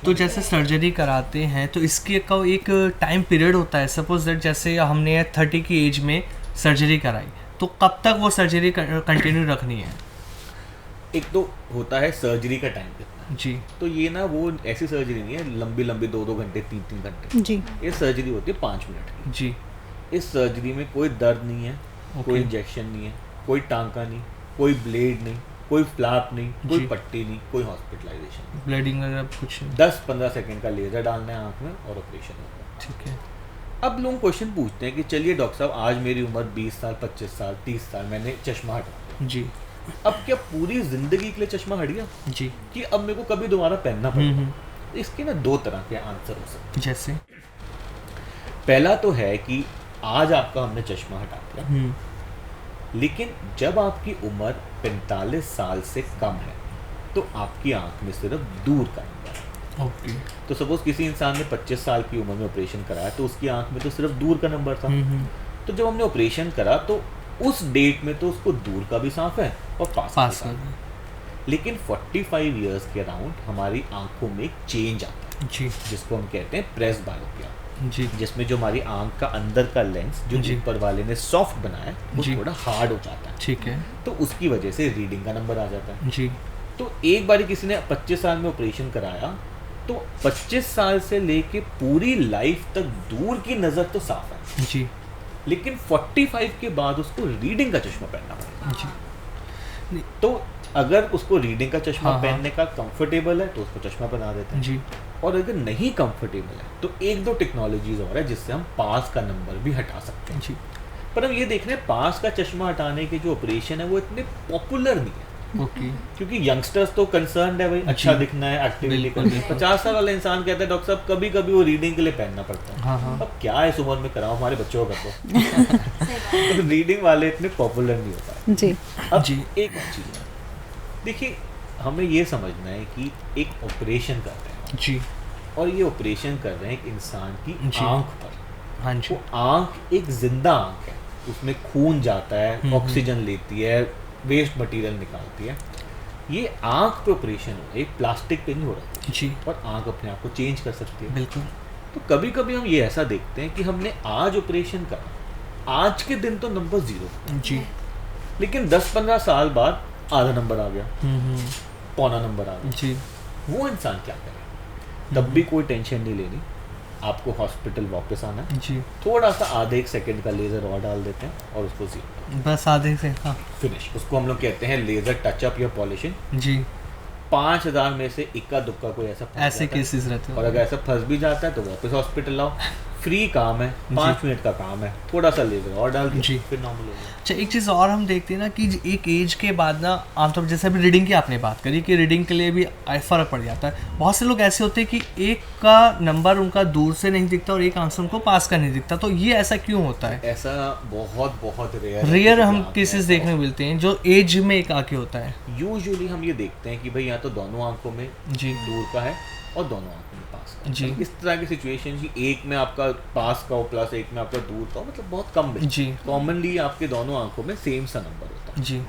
तो जैसे सर्जरी कराते हैं तो इसके का एक टाइम पीरियड होता है, सपोज दैट जैसे हमने 30 की एज में सर्जरी कराई तो कब तक वो सर्जरी कंटिन्यू रखनी है? एक तो होता है सर्जरी का टाइम कितना जी। तो ये ना वो ऐसी सर्जरी नहीं है लंबी लंबी 2-2 घंटे 3-3 घंटे जी। ये सर्जरी होती है 5 मिनट की। जी। इस सर्जरी में कोई दर्द नहीं है, कोई ओके। इंजेक्शन नहीं है, कोई टांका नहीं, कोई ब्लेड नहीं, कोई फ्लैप नहीं, कोई जी। पट्टी नहीं, कोई हॉस्पिटलाइजेशन नहीं। ब्लीडिंग वगैरह कुछ? 10-15 सेकंड का लेजर डालना है आँख में और ऑपरेशन होगा। ठीक है। अब लोग क्वेश्चन पूछते हैं कि चलिए डॉक्टर साहब आज मेरी उम्र 20 साल 25 साल 30 साल मैंने चश्मा हटा दिया, जी। अब क्या पूरी जिंदगी के लिए चश्मा हट गया जी। कि अब मेरे को कभी दोबारा पहनना पड़ेगा? इसके ना 2 तरह के आंसर हो सकते हैं। जैसे पहला तो है कि आज आपका हमने चश्मा हटा दिया, लेकिन जब आपकी उम्र 45 साल से कम है तो आपकी आंख में सिर्फ दूर का नंबर है। ओके। तो सपोज किसी इंसान ने 25 साल की उम्र में ऑपरेशन कराया तो उसकी आंख में तो सिर्फ दूर का नंबर था। तो जब हमने ऑपरेशन करा तो उस डेट में तो उसको दूर का भी साफ है और पास का भी साफ है। लेकिन 45 इयर्स के अराउंड हमारी आंखों में एक चेंज आता है, जी। जिसको हम कहते हैं प्रेस बायोपिया, जी। जिसमें जो हमारी आंख का अंदर का लेंस जो जी। ऊपर वाले ने सॉफ्ट बनाया है वो जी। थोड़ा हार्ड हो जाता है। ठीक है। तो उसकी वजह से रीडिंग का नंबर आ जाता है। जी। तो एक बार किसी ने 25 साल में ऑपरेशन कराया तो 25 साल से लेके पूरी लाइफ तक दूर की नज़र तो साफ है, जी। लेकिन 45 के बाद उसको रीडिंग का चश्मा पहनना पड़ेगा। जी। तो अगर उसको रीडिंग का चश्मा हाँ, हाँ। पहनने का कंफर्टेबल है तो उसको चश्मा बना देते हैं। जी। और अगर नहीं कंफर्टेबल है तो 1-2 टेक्नोलॉजीज और है जिससे हम पास का नंबर भी हटा सकते हैं। जी। पर हम ये देख रहे हैं पास का चश्मा हटाने के जो ऑपरेशन है वो इतने पॉपुलर नहीं है, ओके। क्योंकि यंगस्टर्स तो कंसर्न है भाई अच्छा जी। दिखना है, एक्टिविटी बिल्कुल, करनी है। बिल्कुल। 50 साल वाला इंसान कहता है डॉक्टर साहब कभी कभी वो रीडिंग के लिए पहनना पड़ता है। हाँ, हाँ। अब क्या इस उम्र में कराओ, हमारे बच्चों को कर दो। तो रीडिंग वाले इतने पॉपुलर नहीं होता है। जी। अब जी। एक और चीज़ है, देखिए हमें ये समझना है कि एक ऑपरेशन कर रहे हैं जी। और ये ऑपरेशन कर रहे हैं एक इंसान की जी। आंख पर। हाँ जी। वो आंख एक जिंदा आंख है, उसमें खून जाता है, ऑक्सीजन लेती है, वेस्ट मटेरियल निकालती है। ये आंख पे ऑपरेशन हो रहा है, एक प्लास्टिक पे नहीं हो रहा है। जी। और आंख अपने आप को चेंज कर सकती है। बिल्कुल। तो कभी कभी हम ये ऐसा देखते हैं कि हमने आज ऑपरेशन करा, आज के दिन तो नंबर 0, जी। लेकिन 10-15 साल बाद आधा नंबर आ गया, पौना नंबर आ गया। जी। वो इंसान क्या करे? तब भी कोई टेंशन नहीं लेनी, आपको हॉस्पिटल वापस आना है, जी। थोड़ा सा आधे 1 सेकंड का लेज़र और डाल देते हैं और उसको 0 बस आधे से। हाँ। फिनिश। उसको हम लोग कहते हैं लेज़र टचअप या पॉलिशिंग। जी। 5000 में से इक्का दुक्का कोई ऐसा फंस ऐसे जाता है। केसेस रहते और हैं। अगर ऐसा फंस भी जाता है तो वापस हॉस्पिटल लाओ, फ्री काम है, 5 मिनट का काम है, थोड़ा सा लेज़र और डाल जी। दिया फिर नॉर्मल हो गया। अच्छा, एक चीज़ और हम देखते हैं ना कि एक एज के बाद ना आमतौर पर, जैसे अभी रीडिंग की आपने बात करी कि रीडिंग के लिए भी फ़र्क पड़ जाता है। बहुत से लोग ऐसे होते हैं कि एक का नंबर उनका दूर से नहीं दिखता और एक आंसर उनको पास का नहीं दिखता, तो ये ऐसा क्यों होता है? ऐसा बहुत बहुत रेयर रेयर हम केसेस देखने को मिलते हैं जो एज में एक आके होता है। यूजुअली हम ये देखते हैं कि भाई यहाँ तो दोनों आंखों में जी। दूर का है और दोनों आंखों में पास का। जी। इस तरह की सिचुएशन की एक में आपका पास का हो प्लस एक में आपका दूर का हो, मतलब बहुत कम है। जी। कॉमनली आपके दोनों आंखों में सेम सा नंबर होता है। जी।